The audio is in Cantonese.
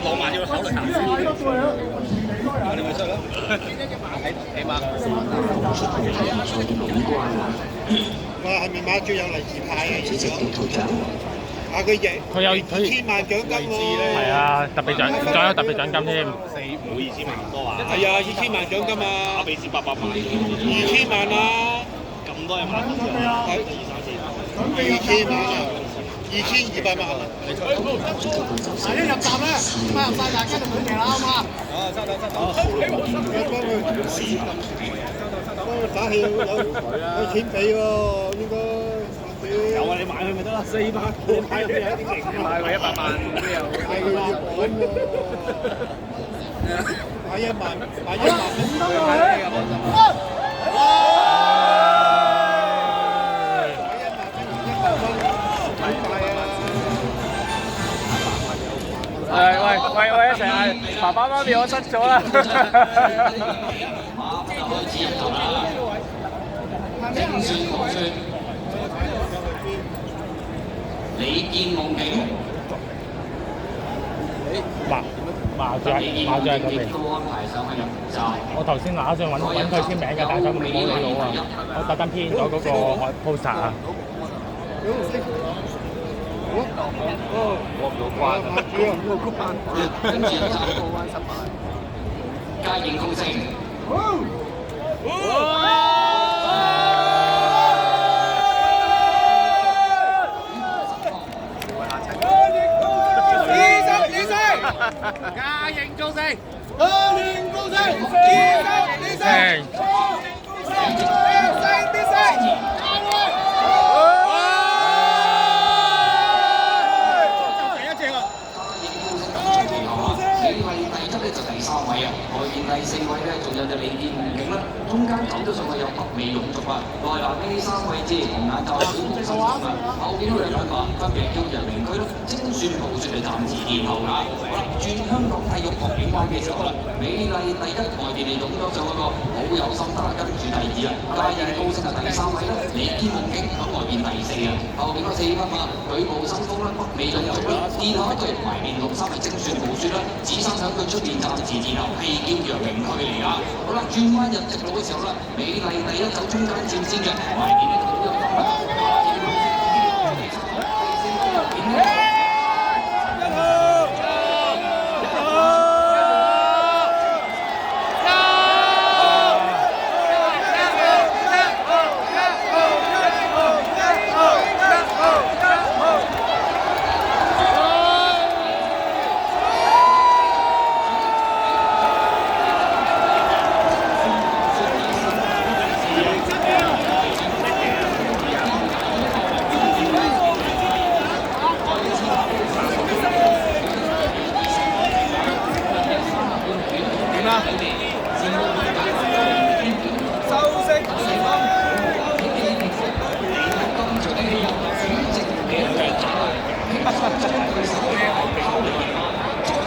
浪漫要考慮下先。你咪出咯，起碼。哇！係咪馬最有利是派嘅？啊！佢贏，佢有2000萬獎金喎。係啊，特別獎，仲有特別獎金添。冇2000萬咁多啊！係啊，2000萬獎金啊！打比斯800萬，2000萬啊！咁多人買分獎，係2000萬啊！2200萬啊！嗱，一入閘咧，入晒大家就準備啦，好嘛？收到。幫佢打氣有錢俾喎，應該。有啊，你買佢咪得啦，400，你買佢有啲勁，買佢100萬都有。買佢要趕喎，買1萬唔得喎。喂，一齊嗌爸爸媽咪，我失咗啦！精算好算，你見夢境。麻雀係咁嚟。我頭先拿上揾佢簽名嘅，但係佢冇理到啊！我特登編咗嗰個 poster 啊。過唔到關，跟住就過關失敗，嘉應高升。嘉應高升，外邊第4位咧，仲有隻李健夢境啦，中間趕到上去有北美勇續啊，內欄呢3位置紅眼罩小公心中啊，後邊嗰兩馬分別叫人名區啦，精算無算係暫時墊後㗎。好啦，轉香港體育學院灣嘅時候啦，美麗第1外邊嚟湧咗上嗰個好有心得，跟住第2啊，嘉應高升係第3位啦，李健夢境喺外邊第4啊，後邊嗰4匹馬舉步生風啦，北美勇續啦，墊後一隊埋面6三係精算無算啦，紫衫響佢出邊暫時墊後係叫陽明區嚟㗎。好啦，轉彎入直路嘅時候啦，美麗第1走中間佔先嘅，埋面咧好有心啦。